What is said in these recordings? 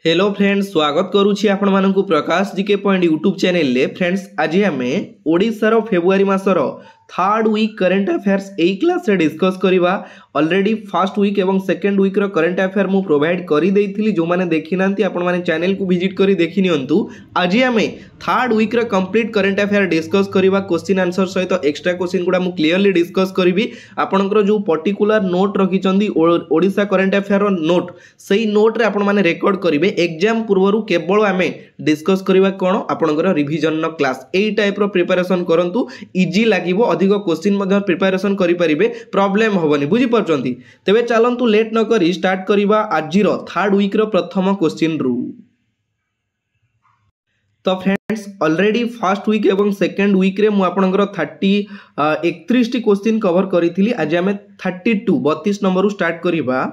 Hello friends, स्वागत करुछि आपण मानकु Prakash GK point YouTube channel ले। फ्रेंड्स, आज आमे ओडिसा फेब्रुआरी मासर थर्ड वीक करंट अफेयर्स एई क्लास रे डिस्कस करिबा। ऑलरेडी फर्स्ट वीक एवं सेकंड वीक रो करंट अफेयर मु प्रोवाइड करि देइथिली। जो माने देखि नांती आपण माने चैनल को विजिट करि देखि नियंतु। आज आमे थर्ड वीक रो कंप्लीट करंट अफेयर डिस्कस करिबा। क्वेश्चन आंसर सहित एक्स्ट्रा क्वेश्चन गुडा मु क्लियरली डिस्कस करिबी। आपनकर जो पर्टिकुलर नोट रखिचंदी ओडिसा करंट अफेयर रो नोट, सेही नोट रे आपण माने रेकॉर्ड करिवे। एग्जाम पूर्वरु केवल आमे डिस्कस करिबा कोन आपनकर रिवीजन नो क्लास। एई टाइप रो प्रिपरेशन करंतु, इजी लागिवो। अधिक क्वेश्चन मध्ये प्रिपरेशन करि परिबे, प्रॉब्लम होबनी। बुझी परचंती? तेबे चलंतु लेट न करी स्टार्ट करिबा आजिरो थर्ड वीक रो प्रथम क्वेश्चन रु। तो फ्रेंड्स, ऑलरेडी फर्स्ट वीक एवं सेकंड वीक रे मु आपनकर 31 टी क्वेश्चन कवर करिथिली। आज हमें 32 नंबर रु स्टार्ट करिबा।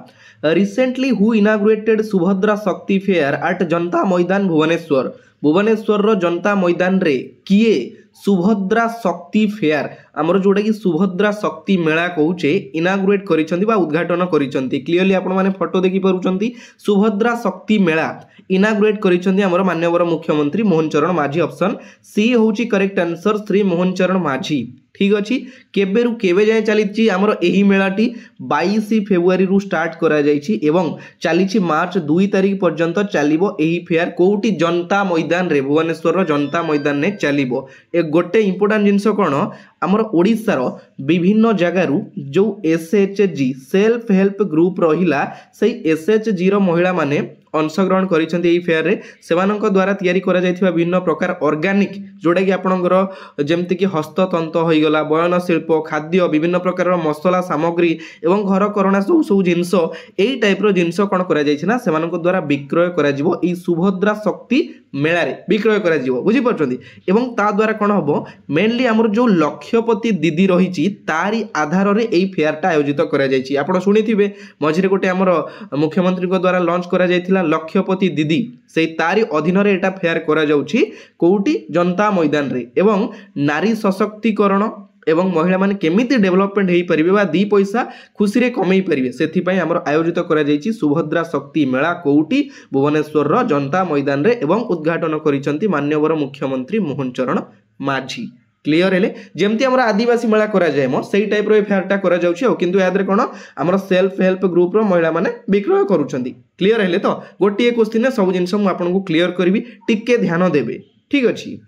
रिसेंटली हु इनाग्रेटेड सुभद्रा शक्ति फेयर एट जनता मैदान भुवनेश्वर। भुवनेश्वर रो जनता मैदान रे किए सुभद्रा शक्ति फेयर आमर जोटा कि सुभद्रा शक्ति मेला कहूचे इनाग्रेट करिसंती बा उद्घाटन करिसंती। क्लियरली आपण माने फोटो देखि परुचंती। सुभद्रा शक्ति मेला इनाग्रेट करिसंती आमर माननीय मुख्यमंत्री मोहन चरण माझी। ऑप्शन सी होची करेक्ट आंसर, श्री मोहन चरण माझी। ठीक अच्छी। केबेरु केबे जाए चली आमर एही मेलाटी 22 फेब्रुआरी रु स्टार्ट करा जायछि एवं चली मार्च 2 तारिख पर्यंत चलिबो। एही फेयर कोउटी जनता मैदान रे, भुवनेश्वर रो जनता मैदान ने चलिबो। एक गोटे इंपोर्टेंट जिंस कोन, आमर ओडिसा रो विभिन्न जगारु जो एसएचजी सेल्फ हेल्प ग्रुप रहिला, सेही एसएचजी रो महिला माने अंशग्रहण करिसेंती। एही फेयर रे सेमानक द्वारा तयारी करा जायथिबा विभिन्न प्रकार ऑर्गेनिक जोटा कि आपनकर जेमति कि हस्ततंत होई गला, बयन शिल्प, खाद्य, विभिन्न प्रकार मसला सामग्री एवं घर करଣା सब जिनस, एई टाइप रो जिनस कोन करा जायछि ना सेमानक द्वारा विक्रय करा जिवो। एई सुभद्रा शक्ति मेला रे विक्रय करा जिवो। बुझी परछंती? एवं ता द्वारा कोन हबो, मेनली हमर जो लक्षपति दीदी रहिछि तारी आधार रे एई फेयरटा आयोजित करा जायछि। आपण सुनिथिबे मझिरे गोटे हमर मुख्यमंत्री को द्वारा लॉन्च करा जायथिला लक्षपति दीदी, से तारी अधीन रे एटा फेयर करा जाउछि कोउटी जनता मैदान रे। एवं नारी सशक्तिकरण एवं महिला माने केमिति डेवलपमेंट हेई परिबे बा दी पैसा खुशी रे कमेई परिबे, सेथि पई हमर आयोजित करा जायछि सुभद्रा शक्ति मेला कोउटी भुवनेश्वर रो जनता मैदान रे एवं उद्घाटन करिसंती माननीय मुख्यमंत्री मोहन चरण माझी। क्लियर हेले? जेमती हमर आदिवासी मेला करा जाय मो सेही टाइप रो फेयरटा करा जाउछि। किंतु याद रे कोन हमर सेल्फ हेल्प ग्रुप रो महिला माने विक्रय करूछंती। क्लियर हेले? तो गोटिए क्वेश्चन ने सब जिंस मु आपन को क्लियर करबी, टिके ध्यान देबे। ठीक अछि।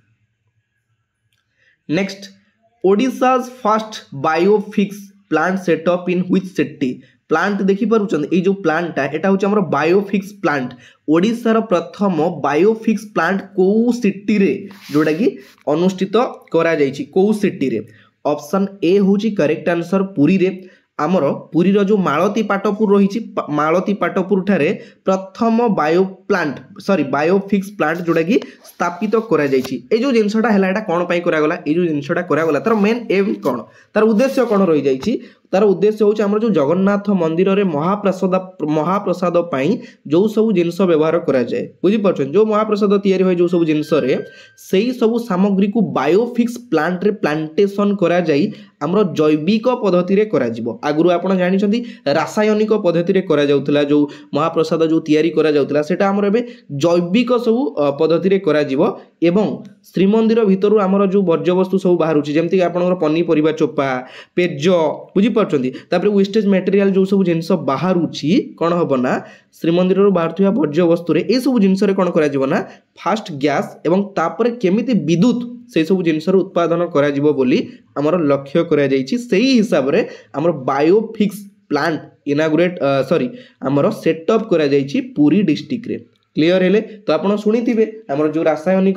Next, Odisha's first biofix plant setup in which city. Plant देखि पारुछन, ए जो प्लांटटा एटा होछ हमर बायोफिक्स प्लांट। ओडिसा रो प्रथम बायोफिक्स प्लांट को सिटी रे जोडा कि अनुष्ठित करा जायछि, को सिटी रे। ऑप्शन ए होछि करेक्ट आंसर, पुरी रे। आमर पुरी रो जो मालती पाटपुर रही, मालती पाटपुर ठारे प्रथम बायोफिक्स प्लांट जोटा कि स्थापित करा जायछि। ए जो जिनसटा हैला एटा कोन पई करा गला, ए जो जिनसटा करा गला तार मेन एम कोन, तार उद्देश्य कोन रही जायछि। तार उद्देश्य होछि हमर जो जगन्नाथ मंदिर रे महाप्रसाद पई जो सब जिनस व्यवहार करा जाय। बुझी परछन? जो महाप्रसाद तयारी होय जो सब जिनस रे, सेही सब सामग्री को बायोफिक्स प्लांट रे प्लांटेशन करा जाई हमर जैविक पद्धति रे करा जिवो। आगुरु आपण जानि छथि रासायनिक पद्धति रे करा जाउतला, जो महाप्रसाद जो तयारी करा जाउतला सेटा हमर एबे जैविक सब पद्धति रे करा जिवो। एवं श्रीमंदिर भितरु हमर जो वर्ज्य वस्तु सब बाहरुछि, जेमति कि आपनकर पनी परिबा चोपा, पेज, बुझी परछंती, तापर वेस्टेज मटेरियल जो सब जिंस बाहरुछि कोन हबो ना श्रीमंदिर रो बाहरथिया वर्ज्य वस्तु रे ए सब जिंस रे कोन करा जिवो ना फास्ट गैस एवं तापर केमिति विद्युत से सब जिनस उत्पादन करा जिवो बोली हमर लक्ष्य करा जायछि। सेही हिसाब रे हमर बायोफिक्स प्लांट इनागुरेट हमर सेटअप करा जायछि पुरी डिस्ट्रिक्ट रे। क्लियर हेले? तो आपण सुनिथिबे हमर जो रासायनिक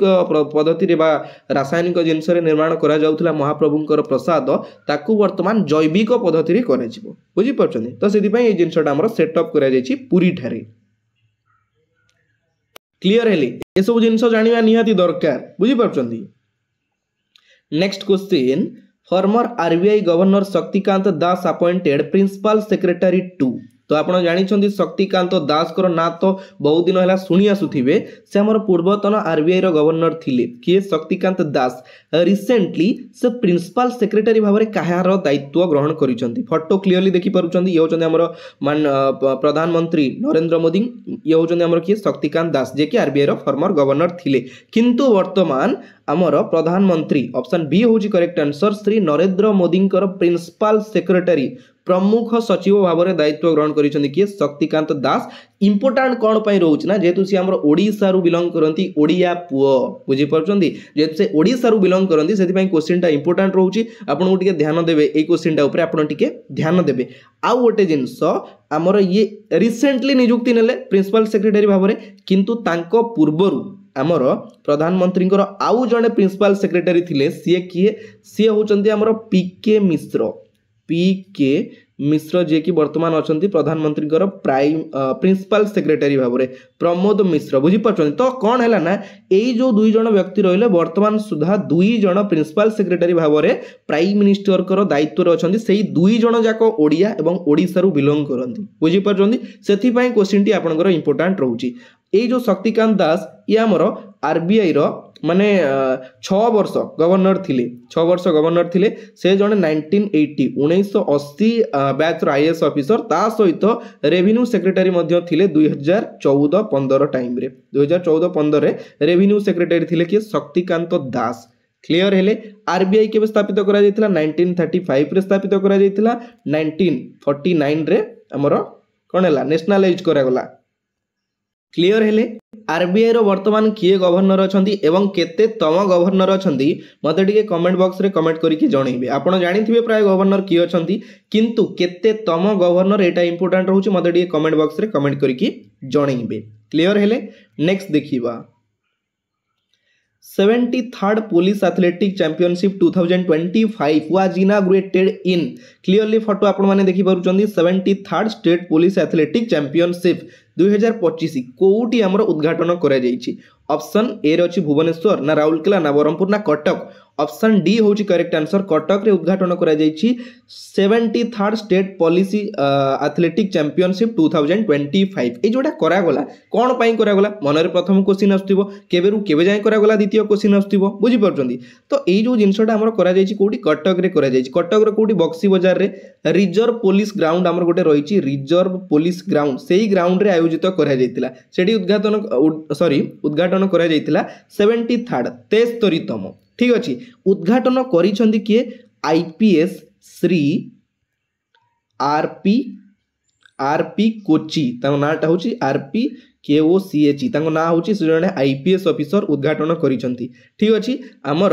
पद्धति रे बा रासायनिक जिनस रे निर्माण करा जाउथला महाप्रभुंकर प्रसाद, ताकू वर्तमान जैविक पद्धति रे करा जिवो। बुझी परछनी? तो सेति पई ए जिनसटा हमर सेटअप करा जायछि पुरी ठारे। क्लियर हेले? ए सब जिनस जानिबा निहाती दरकार। बुझी परछनी? Next question, former RBI governor Shaktikanta Das appointed principal secretary to. तो आपण जानिछन्ती शक्तिकांत दास कर ना तो बहुत दिन हला सुनी आसुथिबे से हमर पूर्वतन आरबीआई रो गवर्नर थिले किए शक्तिकांत दास रिसेंटली से प्रिंसिपल सेक्रेटरी भाबरे काहार दायित्व ग्रहण करिसन्ती फोटो क्लियरली देखि पारुचन्ती ये होचन्ती हमर मान प्रधानमंत्री नरेंद्र मोदी ये होचन्ती हमर किए शक्तिकांत दास जे कि आरबीआई रो फॉर्मर गवर्नर थिले किंतु वर्तमान आमर प्रधानमंत्री ऑप्शन बी होची correct answer Shri Narendra Modi principal secretary प्रमुख सचिव भाव में दायित्व ग्रहण करिसेंती किए शक्तिकांत दास इंपोर्टाट कौन पाई रोच ना जेतु सी हमर ओडिसा रु बिलोंग करंती ओडिया पुओ बुझी परचंती जेतु से ओडिसा रु बिलोंग करंती सेति पई क्वेश्चन टा इंपोर्टाट रहउची आपन को टिके ध्यान देबे ए क्वेश्चन टा ऊपर आपन टिके ध्यान देबे आ गोटे जिंस हमर ये रिसेंटली नियुक्ति नेले प्रिंसिपल सेक्रेटरी भाव में किंतु तांको पूर्वरु आमर प्रधानमंत्री आउ जड़े प्रिंसिपल सेक्रेटरी थिले सी किए सी होचंती आमर पीके मिश्र जे कि वर्तमान अच्छा प्रधानमंत्री प्राइम प्रिंसिपल सेक्रेटरी भाव में प्रमोद मिश्र बुझी पार्छ तो कौन है ना यही जो दुई जन व्यक्ति रहिले वर्तमान सुधा दुई जन प्रिंसिपल सेक्रेटरी भाव में प्राइम मिनिस्टर दायित्व अच्छा से दुई जन जाक ओडिया और ओडिशा रु बिलोंग करती बुझी पार्छ से क्वेश्चन टी आपंकर इंपोर्टाट रोचे ये जो शक्तिकांत दास ये आमर आरबीआई रो माने 6 वर्ष गवर्नर थिले 6 वर्ष गवर्नर थिले से जने 1980 बैच आईएएस ऑफिसर ता सहित रेवेन्यू सेक्रेटरी मध्य थिले 2014-15 टाइम रे 2014-15 रे रेवेन्यू सेक्रेटरी थिले कि शक्तिकांत दास क्लियर हेले आरबीआई केबे स्थापित करा जायतिला 1935 रे स्थापित करा जायतिला 1949 रे हमर कोन हला नेशनलाइज करा गला क्लियर हेले आरबीआई रो वर्तमान किए गवर्नर अछंती एवं केते तम गवर्नर अछंती मते टिके कमेंट बॉक्स रे कमेंट करिके जणैबे आपण जानिथिबे प्राय गवर्नर किए अछंती किंतु केते तम गवर्नर एटा इंपोर्टेंट रहउची मते टिके कमेंट बॉक्स रे कमेंट करिके जणैबे क्लियर हेले नेक्स्ट देखिबा 73rd Police Athletic Championship 2025 was inaugurated in clearly photo आपण माने देखि पारुचंदी 73rd State Police Athletic Championship 2025 कोउटी हमर उद्घाटन करा जायछि ऑप्शन ए रे अछि भुवनेश्वर ना राउरकेला ना बरहमपुर ना कटक ऑप्शन डी होची करेक्ट आंसर कटक रे उद्घाटन करा जायछि 73rd state policy athletic championship 2025 ए जोटा करा गला कोन पई करा गला मनरे प्रथम क्वेश्चन आस्तिबो केबेरु केबे जाय करा गला द्वितीय क्वेश्चन आस्तिबो बुझी परचंदी तो ए जो जिंसटा हमर करा जायछि कोउटी कटक रे करा जायछि कटक रे कोउटी बक्सी बाजार रे रिजर्व पुलिस ग्राउंड हमर गोटे रहिछि रिजर्व पुलिस ग्राउंड सेही ग्राउंड रे आयोजित करा जायतिला सेठी उद्घाटन करा जायतिला 73rd 73तम ठीक अच्छे उद्घाटन करिसेंती किए आईपीएस श्री आरपी कोची तांको नाटा होची आरपी KOCH तांको ना होची से जने आईपीएस ऑफिसर उद्घाटन करिसेंती ठीक अच्छे आमर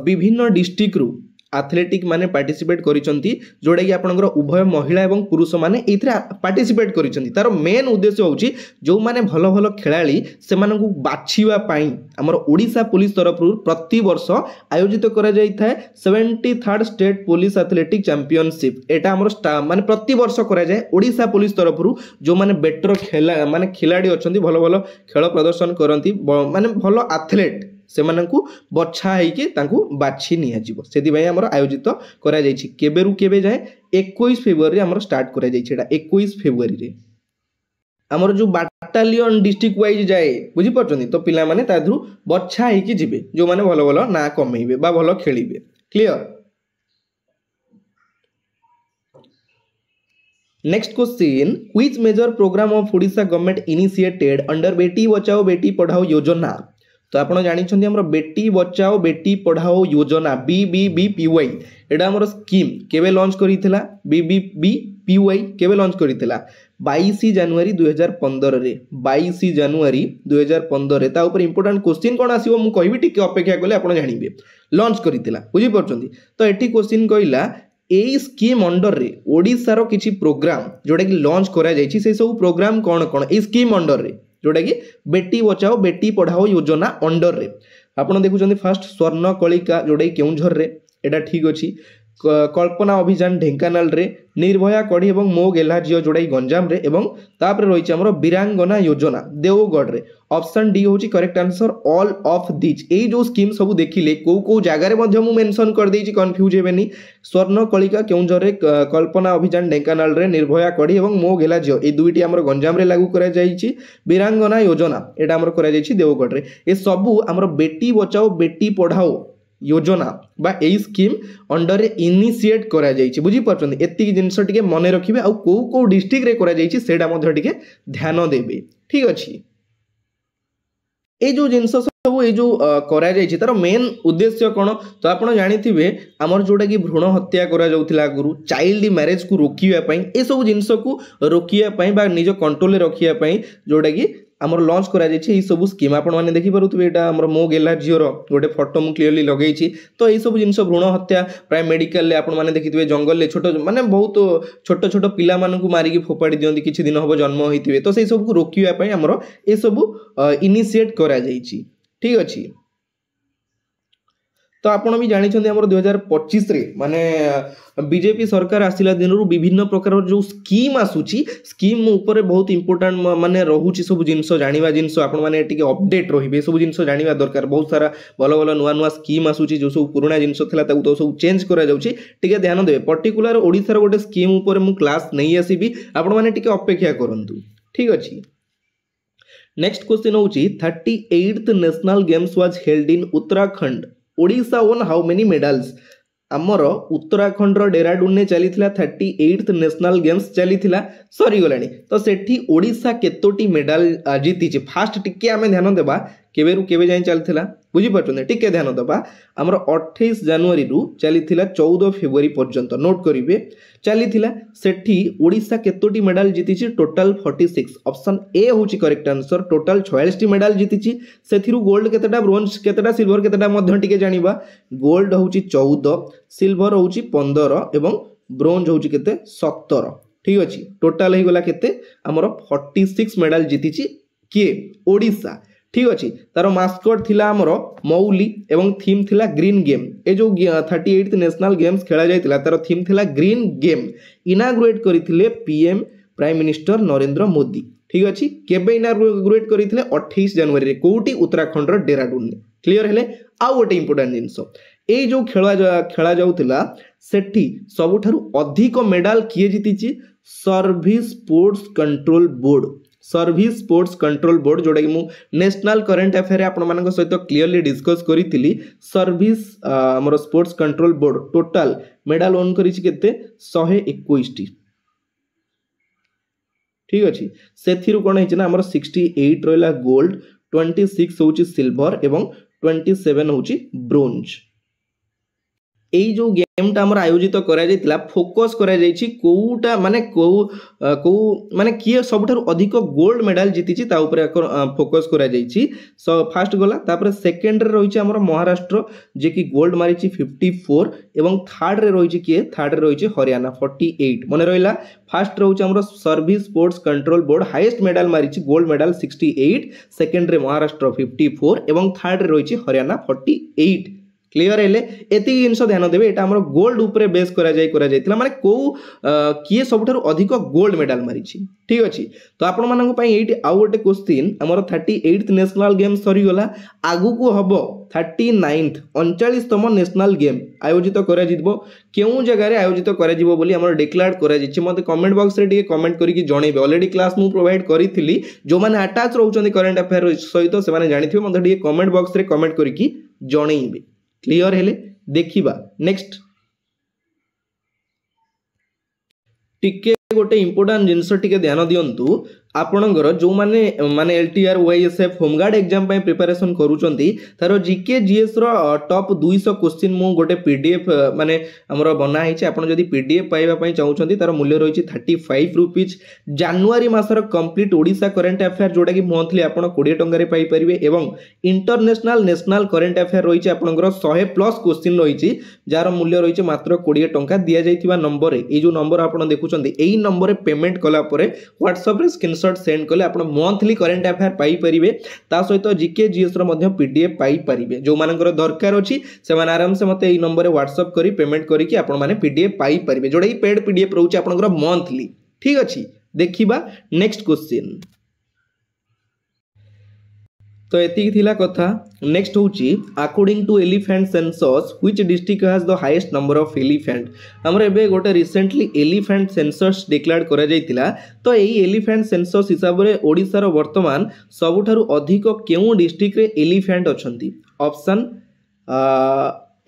विभिन्न डिस्ट्रिक्ट रु एथलेटिक माने पार्टिसिपेट करिसेंती जोडा कि आपनकर उभय महिला एवं पुरुष माने एथरे पार्टिसिपेट करिसेंती तार मेन उद्देश्य होची जो माने भलो भलो खेलाड़ी से मानकु बाछिवा पाई हमर ओडिसा पुलिस तरफ रु प्रति वर्ष आयोजित करा जाई थाए 73rd state police athletic championship एटा हमर माने प्रति वर्ष करा जाय ओडिसा पुलिस तरफ रु जो माने बेटर खेला माने खिलाड़ी अछंती भलो भलो खेल प्रदर्शन करंती माने भलो एथलेट से मानकु बछा हेकि तांकु बाछि निया जीवो सेति भाई हमर आयोजित करा जायछि केबेरु केबे जाय 21 फेब्रुआरी रे हमर स्टार्ट करा जायछि एटा 21 फेब्रुआरी रे हमर जो बाटालियन डिस्ट्रिक्ट वाइज जाए बुझी परछनी तो पिला माने ताधु बछा हेकि जिवे जो माने भलो भलो ना कमेइबे बा भलो खेलिबे clear next question which major program of Odisha government initiated under Beti Bachao Beti Padhao योजना तो आपन जानिछन्ती हमर बेटी बचाओ बेटी पढ़ाओ योजना BBBPY एडा हमर स्कीम केबे लॉन्च करिथिला BBBPY केबे लॉन्च करिथिला 22 जनवरी 2015 रे 22 जनवरी 2015 रे ता ऊपर इंपोर्टेंट क्वेश्चन कोन आसीबो मु कहबी टिके अपेक्षा करले आपन जानिबे लॉन्च करिथिला बुझी परछन्ती तो एठी क्वेश्चन कहिला ए स्कीम अंडर रे ओडिसा रो किछि प्रोग्राम जोडा कि लॉन्च करा जायछि से सब प्रोग्राम कोन कोन ए स्कीम अंडर रे जोटा कि बेटी बचाओ बेटी पढ़ाओ योजना अंडर रे आपण देखुछन्ती फर्स्ट स्वर्ण कलिका जोटा कि केउंझर रे एटा ठीक अछि कल्पना अभियान ढेंकानाल रे, निर्भया कड़ी और मो गेला झील जोड़ाई गंजाम रे, एवं तापर रही आमर वीरांगना योजना देवगढ़ रे। ऑप्शन डी होची correct answer all of this. यही जो स्कीम सब देखिले को जगार मेंशन कर देछि, कंफ्यूज हेबेनी। स्वर्ण कलिका केउंझर रे, कल्पना अभियान ढेंकानाल रे, निर्भया कड़ी और मो गेला झील ए दुईटी आमर गंजाम रे लागू करा जाइछि। वीरांगना योजना एटा आमर करा जाइछि देवगढ़ रे। ए सबु आमर बेटी बचाओ बेटी पढ़ाओ योजना बा एई स्कीम अंडर इनिशिएट करा जाइछि। बुझी परछन एतिक जिंस टिके मने रखिबे आ को डिस्ट्रिक्ट रे करा जाइछि सेडा मध्ये टिके ध्यान देबे। ठीक अछि। ए जो जिंस सब ये जो करा जाइछि तार मेन उद्देश्य कौन तो आप जानिथिबे आमर जोटा कि भ्रूण हत्या करा जाउथिला आगुरु चाइल्ड मैरेज को रोकिया पई ए सब जिंस को रोकिया पई बा निज कंट्रोल रे रखिया पई जोटा कि आमर लॉन्च करा जाइछि। ई सब स्कीम आपण माने देखि पारुथिबे एटा आमर मो गेला झियोर गोटे फोटो मु क्लियरली लगेइछि। तो ई सब जिंस भ्रूण हत्या प्राय मेडिकल ले आपण माने देखिथिबे जंगल ले छोटो माने बहुत छोटो छोटो पिला मानन को मारी की फोपाडी दियंती किछि दिन हबो जन्म होइथिबे। तो सेई सब को रोकिया पई आमर ए सब इनिशिएट करा जाइछि। ठीक अछि। तो आपण भी जानी 2025 रे माने बीजेपी सरकार आसिला दिनरू विभिन्न प्रकार जो स्कीम आसुची स्कीम ऊपर बहुत इंपोर्टेंट माने रहूची सब जिंस जानिबा जिंस आपण माने टिके अपडेट रहिबे सब जिंस जानिबा दरकार। बहुत सारा भलो भलो नुआ नुआ स्कीम आसुची जो सब पुराना जिंस थला ताकू तो सब चेंज करा जाउची। टिके ध्यान देबे पर्टिकुलर ओडिसा रो गोटे स्कीम ऊपर मु क्लास नै आसीबी आपण माने टिके अपेक्षा करंतु। ठीक अछि। नेक्स्ट क्वेश्चन होची 38th national games was held in Uttarakhand. Odisha own how many medals. आमर उत्तराखंड डेराडून ने चली 38th नेशनल गेम्स चली सरी गलानी। तो सेठी ओडिशा केतोटी मेडल जीति। फास्ट टिके आमे ध्यान देबा केबेरु केबे जाय चलथिला बुझी परछन टिके ध्यान देबा हमर 28 जनवरी रु चलीथिला 14 फेब्रुआरी पर्यंत नोट करिवे चलीथिला। सेठी ओडिशा केतोटी मेडल जीतिछि टोटल 46। ऑप्शन ए होची करेक्ट आंसर टोटल 46 मेडल जीतिछि। सेथिरु गोल्ड केतेटा ब्रोंज केतेटा सिल्वर केतेटा मध्ये टिके जानिबा। गोल्ड होची 14 सिल्वर होची 15 एवं ब्रोंज होची केते 17। ठीक अछि। टोटल हे गला केते हमर 46 मेडल जीतिछि के ओडिशा। ठीक अछि। तार मास्कट थिला हमर मौली एवं थीम थिला ग्रीन गेम। ए जो 38th नेशनल गेम्स खेला जायतिला तार थीम थिला ग्रीन गेम। इनाग्रेट करिथिले PM prime minister Narendra Modi. ठीक अछि। केबे इनाग्रेट करिथिले 28 जनवरी रे कोउटी उत्तराखंड रो डेराडून। क्लियर हेले। आ गोटे इंपोर्टेंट जिंस ए जो खेला जाउतिला सेठी सबुठारु अधिक मेडल किए जीतिछि service sports control board. Service sports control board जोटा कि मु नेशनल करंट अफेयर आपण मानक सहित क्लियरली डिस्कस करिथिली। सर्विस हमर sports control board total medal own करिछि केते 121 टी। ठीक अछि। सेथिरु कोन हिच ना हमर 68 रहला गोल्ड 26 होची सिल्वर एवं 27 होची ब्रोंज। एई जो गेम टा हमर आयोजित करा जायतिला फोकस करा जायछि कोउटा माने को माने किए सबठारु अधिक गोल्ड मेडल जीतिछि ता ऊपर फोकस करा जायछि। फर्स्ट गला तापर सेकंड रे रहिछि हमर महाराष्ट्र जे कि गोल्ड मारिछि 54 एवं थर्ड रे रहिछि किए थर्ड रे रहिछि हरियाणा 48 मने रहिला। फर्स्ट रहुछि हमर service sports control board highest medal मारिछि गोल्ड मेडल 68 सेकंड रे महाराष्ट्र 54 एवं थर्ड रे रहिछि हरियाणा 48। क्लियर हेले एति जिंस ध्यान देबे एटा हमर गोल्ड ऊपर बेस करा जायतिला माने को किए सबठारु अधिक गोल्ड मेडल मारिछि। ठीक अछि। तो आपण मानन पई एठी आ गोटे क्वेश्चन हमर 38th नेशनल गेम सरी गला। आगु को हबो 39th 39तम नेशनल गेम आयोजित करा जितबो केउ जगह रे आयोजित करा जिवो बोली हमर डिक्लेयर करा जिछि। मते कमेंट बॉक्स रे टिके कमेंट करी कि जणेबे। ऑलरेडी क्लास मु प्रोवाइड करिथिली जो माने अटैच रहउछन्ती करंट अफेयर सहित से माने जानिथिबे मते टिके कमेंट बॉक्स रे कमेंट करी कि जणेबे। क्लियर हेले। देखिबा नेक्स्ट टिके गोटे इंपोर्टेंट जिंस टिके ध्यान दियंतु आपणकर जो माने माने एलटीआर वाईएसएफ होमगार्ड एग्जाम पय प्रिपरेशन करूचंती तारो जीके जीएस रो टॉप 200 क्वेश्चन मु गोटे पीडीएफ माने हमरो बना हिचे। आपण जदी पीडीएफ पाइबा पय चाहउचंती तारो मूल्य रहिछि 35 रुपीज। जनवरी मासर कंप्लीट ओडिसा करंट अफेयर जोटा कि मंथली आपण 20 टंका रे पाई परिबे एवं इंटरनेशनल नेशनल करंट अफेयर रहिछि आपणकर 100+ क्वेश्चन रहिछि जार मूल्य रहिछि मात्र 20 टंका दिया जाइथिबा नंबर रे। ए जो नंबर आपण देखुचंती एई नंबर रे पेमेंट कला परे WhatsApp रे स्क्रीनशॉट स्क्रीनशॉट सेंड कले आपण मंथली करंट अफेयर पाई परिबे ता सहित जीके जीएस रो मध्ये पीडीएफ पाई परिबे जो मानकर दरकार अछि से माने आराम से मते ई नंबर रे व्हाट्सएप करी पेमेंट करी कि आपण माने पीडीएफ पाई परिबे जोडा ई पेड पीडीएफ रहउछि आपनकर मंथली ठीक अछि देखिबा नेक्स्ट क्वेश्चन तो एतिक थिला कथा नेक्स्ट होची according to elephant census which district has the highest number of elephant हमर एबे गोटे रिसेंटली एलिफेंट सेंसस डिक्लेयर करा जायतिला तो एई एलिफेंट सेंसस हिसाब रे ओडिसा रो वर्तमान सबुठारु अधिक केउ डिस्ट्रिक्ट रे एलिफेंट अछंती ऑप्शन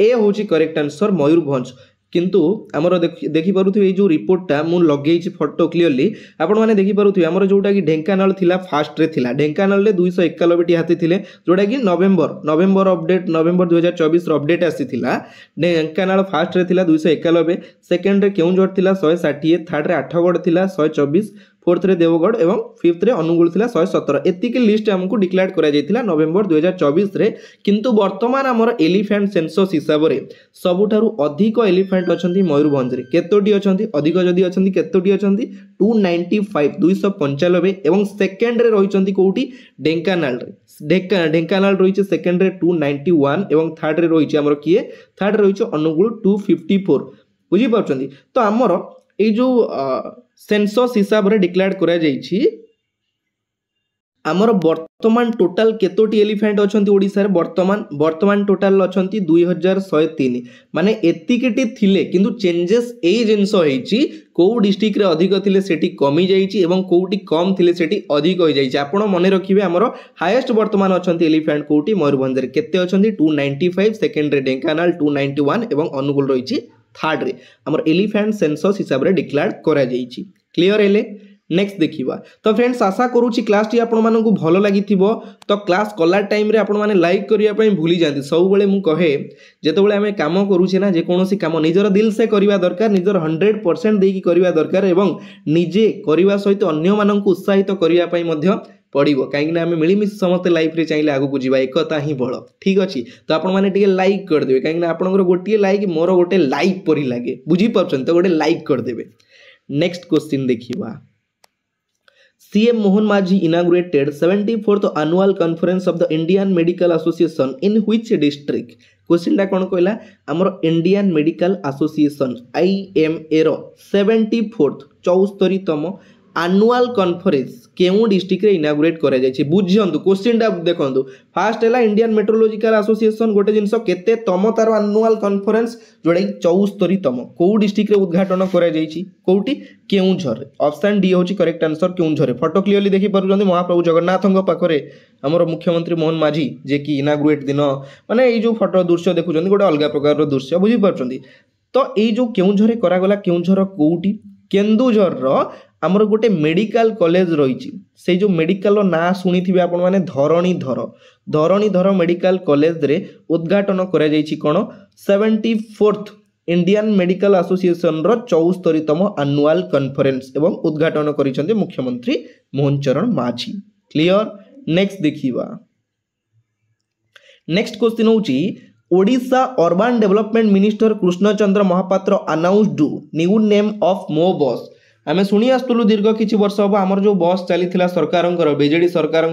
ए होची करेक्ट आंसर मयूरभंज किंतु आमर देखि पारुथि ए जो रिपोर्टटा मु लगेइछि फोटो क्लियरली आपण माने देखि पारुथि हमर जोटा कि ढेंकानाल थिला फास्ट रे थिला ढेंकानाल रे 291 टी हाथी थिले जोटा कि नवेम्बर अपडेट नवेम्बर 2024 रो अपडेट आसीथिला ढेंकानाल फास्ट रे थिला 291 सेकंड रे केउंझर थिला 160 थर्ड रे आठगड़ थिला 124 फोर्थ रे देवगढ़ एवं फिफ्थ रे अनुगुल थिला 117 एतिक लिस्ट हमकु डिक्लेयर करा जायतिला नवेम्बर 2024 रे किंतु वर्तमान हमर एलिफेंट सेंसस हिसाब रे सबुठारु अधिक एलिफेंट अछंती मयूरभंज रे केतोटी अछंती अधिक जदी अछंती केतोटी अछंती 295 295 एवं सेकंड रे रहिचंती कोउटी ढेंकानाल रे ढेंकानाल रहिचे सेकंड रे 291 एवं थर्ड रे रहिचे हमर किए थर्ड रे रहिचे अनुगुल 254 बुझी पाउचंती तो हमर ए जो सेंसस हिसाब रे डिक्लेयर करा जायछि हमर वर्तमान टोटल केतोटी एलिफेंट अछंती ओडिसा रे वर्तमान टोटल अछंती 2103 माने एतिकेटी थिले किंतु चेंजेस ए जिंस होईछि को डिस्ट्रिक्ट रे अधिक थिले सेठी कमी जाईछि एवं कोउटी कम थिले सेठी अधिक होई जाईछि आपण मने रखिबे हमर हाईएस्ट वर्तमान अछंती एलिफेंट कोउटी मयूरभंज रे केते अछंती 295 सेकंड रे ढेंकानाल 291 एवं अनुगुल रहिछि थर्ड रे हमर एलिफेंट सेंसस हिसाब रे डिक्लेयर करा जाईछि क्लियर हेले नेक्स्ट देखिबा तो फ्रेंड्स आशा करूची क्लास टी आपण मानकु भलो लागिथिबो तो क्लास कला टाइम रे आपण माने लाइक करिया पई भूली जांती सब बेले मु कहे जेतेबेले हमें काम करूछे ना जे कोनोसी काम निजर दिल से करिवा दरकार निजर 100% देकी करिवा दरकार एवं निजे करिवा सहित अन्य मानकु उत्साहित करिया पई मध्य पड़ो कहीं आम मिलमिश समस्त लाइफ रे चाहिए आगू को जावा एकता ही बड़ ठीक अच्छे तो आपण मैंने टे लाइक करदे कहीं आपंकर गोटे लाइक मोर गोटे लाइक परी लगे बुझीपार तो गोटे लाइक करदे नेक्स्ट क्वेश्चन देखिबा सीएम मोहन माझी inaugurated 74th annual conference of the Indian Medical Association in which district question टा कौन कहला हमर इंडियन मेडिकल एसोसिएशन IMA रो 74th 74तम एनुअल कॉन्फ्रेंस केउ डिस्ट्रिक्ट रे इनागुरेट करा जायछि बुझियंतु क्वेश्चन टा देखंतु फास्ट हैला इंडियन मेट्रोलॉजिकल एसोसिएशन गोटे जिंस केते तम तार एनुअल कॉन्फ्रेंस जोडा 74तम को डिस्ट्रिक्ट रे उद्घाटन करा जायछि कोउटी केउंझर ऑप्शन डी होछि correct answer Keonjhar photo clearly देखि पारुछन्ती महाप्रभु जगन्नाथଙ୍କ पाखरे हमर मुख्यमंत्री मोहन माझी जे कि इनागुरेट दिन माने ए जो फोटो दृश्य देखुछन्ती गोटे अलग प्रकार रो दृश्य बुझि पारुछन्ती तो ए जो केउंझर करा गला केउंझर कोउटी केन्दुझर रो आमर गोटे मेडिकल कॉलेज रही से जो मेडिकल ना शुणी थे आपण मैंने धरणीधर मेडिकल कॉलेज रे उद्घाटन करा जायछि कोन 74th इंडियन मेडिकल एसोसिएशन रो 74तम एनुअल कॉन्फ्रेंस एवं उद्घाटन करिसेंते मुख्यमंत्री मोहन चरण माझी क्लियर नेक्स्ट देखिबा नेक्स्ट क्वेश्चन होची Odisha urban development minister Krishnachandra Mahapatra announced new name of Mo bus आम शुणी आसुलु दीर्घ किछि वर्ष हम आमर जो बस चली सरकार बीजेडी सरकार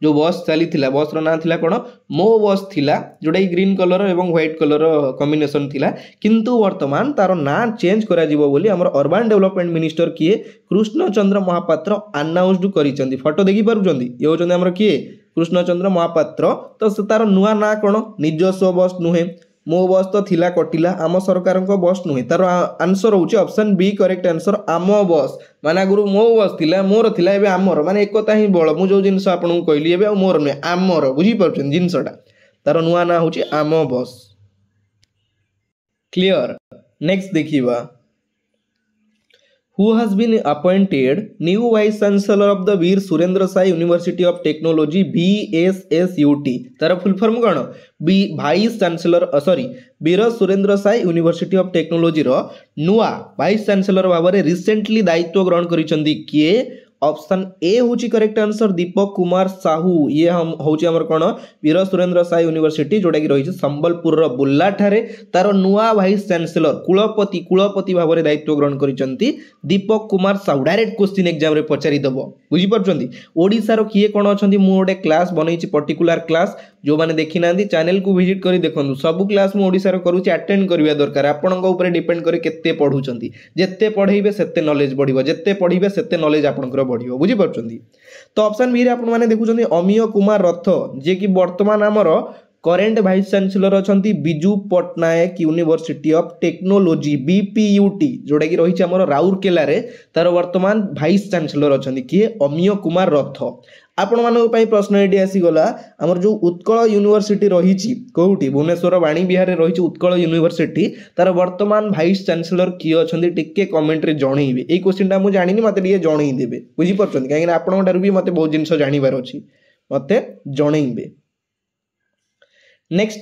जो बस चली बस ना थिला कोन मो बस थिला जोटा ग्रीन कलर एवं व्हाइट कलर कॉम्बिनेशन थिला किंतु वर्तमान तार ना चेंज करा जिवो बोली हमर अर्बन डेवलपमेंट मिनिस्टर किए कृष्णचंद्र महापात्र अनाउंस्ड करिसेंती फोटो देखि पारुचंती ये होचंदी हमर किए कृष्णचंद्र महापात्र तो तार नुआ ना कोन निजस्व बस नुहे मो बस तो थिला कटिला आम सरकार बस नुहे तार आंसर होची ऑप्शन बी करेक्ट आंसर आम बस माने आगुरु मो बस थिला मोर थिला एबे आमर माने एकता ही बळ मु जो जिंस आपन को कहली एबे मोर नुहे आमर बुझी पाउछन जिंसटा तार नुआ ना होची आम बस क्लियर नेक्स्ट देखिबा who has been appointed new vice chancellor of the Veer Surendra Sai University of Technology VSSUT तार फुल फॉर्म कौन vice chancellor sorry Veer Surendra Sai university of technology रो नुआ वाइस चांसेलर भाव में रिसेंटली दायित्व ग्रहण करिसेंती किए ऑप्शन ए होची करेक्ट आंसर दीपक कुमार साहू ये हम होची हमर कोन वीर सुरेंद्र साई यूनिवर्सिटी जोटा कि रही संबलपुर रो बुल्ला ठारे तार नुआ वाइस चांसलर कुलपति भाव में दायित्व ग्रहण करिसंती Deepak Kumar Sahu direct question exam रे पचारि दबो बुझी परछंती ओडिसा रो किए कोन अछंती मु ओडे क्लास बनैछि पर्टिकुलर क्लास जो माने देखि नांदी चैनल को विजिट करी देखंतु सब क्लास मु ओडिसा रो करूछि अटेंड करबा दरकार आपनक ऊपर डिपेंड करे केते पढुचंती जेते पढैबे सेते नॉलेज बढ़िबो जेते पढिबे सेते नॉलेज आपनकर बढ़िबो बुझी परछंती तो ऑप्शन बी रे आपन माने देखुचंती अमिय कुमार रथ जे कि वर्तमान हमर करेंट वाइस चांसलर अछंती Biju Patnaik university of technology BPUT जोटा कि रही हमर राउरकेला रे तार वर्तमान वाइस चांसलर अछंती किए अमिय कुमार रथ आपण मानक पई प्रश्न एडी आसी गला हमर जो उत्कल यूनिवर्सिटी रही कोउटी भुवनेश्वर वाणी बिहार रे रही उत्कल यूनिवर्सिटी तार वर्तमान वाइस चांसलर किए अछंती टिके कमेंट रे जणैबे ए क्वेश्चन टा मु जानिनी मते टिके जणै देबे बुझी परछंती काहे कि आपण डारु भी मते बहुत जिंस जानिबार अछि मते जणैबे नेक्स्ट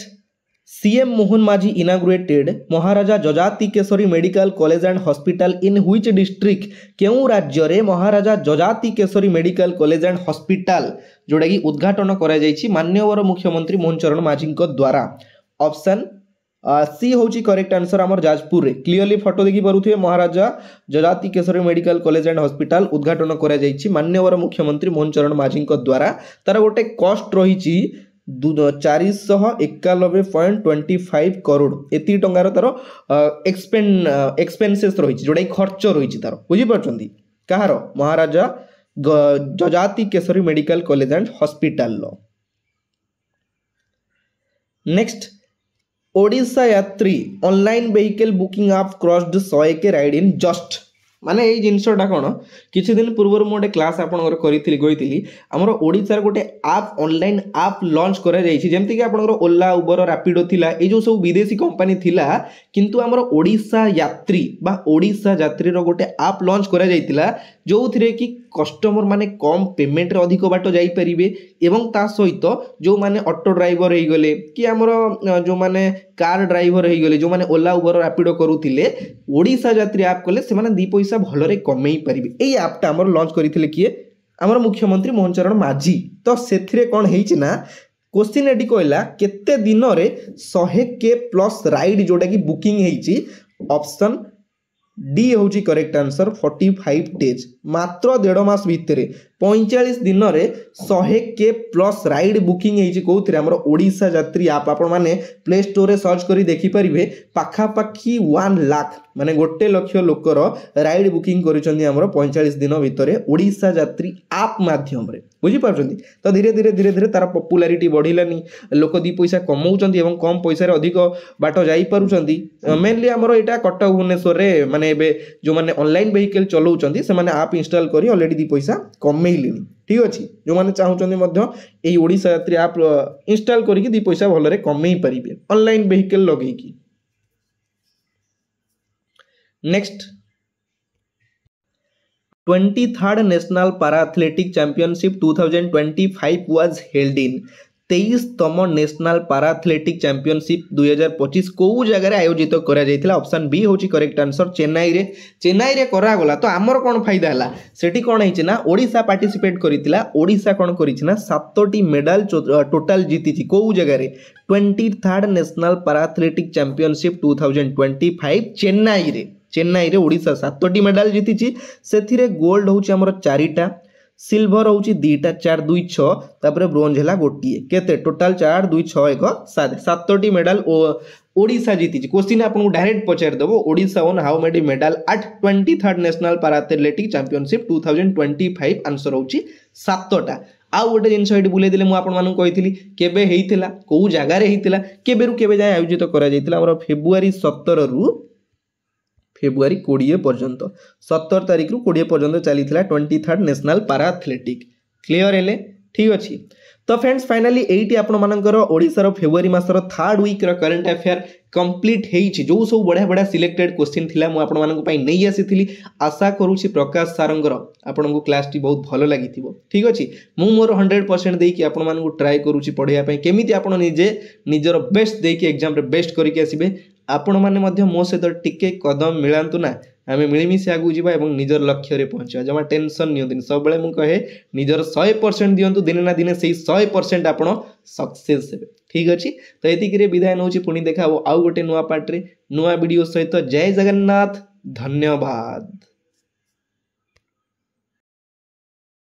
सीएम मोहन माझी inaugurated Maharaja Jajati Keshari medical college and hospital in which district केउ राज्य रे महाराजा Jajati Keshari medical college and hospital जोड़ा कि उद्घाटन करा जायछि माननीय मुख्यमंत्री मोहन चरण माझी द्वारा ऑप्शन सी होची करेक्ट आंसर हमर जाजपुर रे क्लियरली फोटो देखि परुथिबे महाराजा Jajati Keshari medical college and hospital उद्घाटन करा जायछि माननीय मुख्यमंत्री मोहन चरण माझी द्वारा तार गोटे कॉस्ट रहिछि 491.25 करोड़ एति टंगार तार एक्सपेंसेस रही जोड़ा खर्च रही तार बुझी परछंती कहार Maharaja Jajati Keshari medical college and hospital लो next Odisha Yatri online vehicle booking app crossed 100 K ride in just माने ये जिनसटा कौन किसी दिन पूर्व मोटे क्लास आपनकर करी गई आमर ओडिशार गोटे आप ऑनलाइन आप लॉन्च करा जायछि जेमति कि आपनकर ओला उबर रैपिडो थिला ए जो सब विदेशी कंपनी थिला किंतु आमर ओडिशा यात्री बा ओडिशा यात्री रो गोटे आप लॉन्च करा जायतिला जो थिरे कि कस्टमर माने कम पेमेंट रे अधिक बाट जाई परिबे एवं ता सहित जो माने ऑटो ड्राइवर हे गले कि आमर जो माने कार ड्राइवर हे गले जो माने ओला उबर रैपिडो करूथिले ओडिशा यात्री ऐप कले से माने दी पैसा भलरे कमेई परिबे एई ऐप ता हमर लॉन्च करिथिले किए हमर मुख्यमंत्री मोहन चरण माझी तो सेथिरे कोन हेछि ना क्वेश्चन एडी कहला केते दिन रे 100 के प्लस राइड जोटा कि बुकिंग हेछि ऑप्शन डी होची करेक्ट आंसर 45 डेज मात्र 1.5 मास भितर 45 दिन रे 100 के प्लस राइड बुकिंग हेछि कोउथिरे हमर ओडिशा यात्री ऐप आपण माने प्ले स्टोर रे सर्च करी देखि परिबे पाखा पाखी 1 लाख माने 1 लाख लोकर राइड बुकिंग करिसंदी हमर 45 दिन भितर ओडिशा यात्री ऐप माध्यम रे बुझी पारछंदी तो धीरे धीरे तार पॉपुलैरिटी बढ़िलानी लोक दी पैसा कमाउचंदी एवं कम पैसा रे अधिक बाट जाई पारुचंदी मेनली हमर एटा कटक भुवनेश्वर रे माने एबे जो माने ऑनलाइन व्हीकल चलाउचंदी से माने ऐप इंस्टॉल करी ऑलरेडी दी पैसा कमेइलिनी ठीक अछि जो माने चाहुचंदी मध्य एई ओडिशा यात्री ऐप इंस्टॉल करी दी पैसा भलरे कमेई परिबे ऑनलाइन व्हीकल लगेई की next 23rd national para athletic championship 2025 was held in 23तम नेशनल पैरा एथलेटिक चैंपियनशिप 2025 को जगह आयोजित करा जायतिला ऑप्शन बी होची करेक्ट आंसर चेन्नई रे करा गला तो आमर कोन फायदा हला सेठी कोन हेछि ना ओडिशा पार्टिसिपेट करितिला ओडिशा कोन करिछि ना 7टी मेडल टोटल जीतिछि को जगह रे 23rd national para athletic championship 2025 Chennai रे ओडिशा 7टी मेडल जीतिछि सेथिरे गोल्ड होछि हमर 4टा सिल्वर होची 2टा 4 2 6 तापर ब्रोंज हला गोटिए केते टोटल 4 2 6 1 7 7टी मेडल ओडिशा जीति क्वेश्चन आपको डायरेक्ट पचार देबो Odisha own how many medal at 23rd national para athletic championship 2025 answer होची 7टा आ गोटे जिनस ये बुले देले मु आपन मानू कहितली केबे हेइतिला को जगह रे हेइतिला केबे रु केबे जाय आयोजित करा जायतिला हमर फेब्रुआरी 17 रु फेब्रुआरी 20 पर्यंत 17 तारिख रु 20 पर्यंत चली 23rd national para athletic clear हेले ठीक अच्छी तो फ्रेंड्स फाइनली एटी आपण मानकर ओडिसा रो फेब्रुआरी मासर 3rd वीक रो करंट अफेयर कंप्लीट हेइछि जो सब बढ़िया बढ़िया सिलेक्टेड क्वेश्चन थिला मु आपण मानक पई नै आसीथिली आशा करूछि प्रकाश सारंगर आपण को क्लास टी बहुत भलो लागिथिबो ठीक अछि मु मोर 100% देई कि आपण मानक ट्राई करूछि पढिया पई केमिति आपण निजे निजर बेस्ट देई कि एग्जाम रे बेस्ट करिके आसीबे आपण माने मध्य मो से टिके कदम मिलांतु ना आम मिलमिशि आगू जावा और निजर लक्ष्य रे पहुँचा जमा टेंशन नियंतुनि सब बेले मुझे कहे निजर 100% दिंतु दिने ना दिने से 100% आपण सक्सेस हे ठीक अच्छे तो ये विदाय नौ पुणी देखा आउ गोटे नुआ पार्ट रे नुआ वीडियो सहित जय जगन्नाथ धन्यवाद।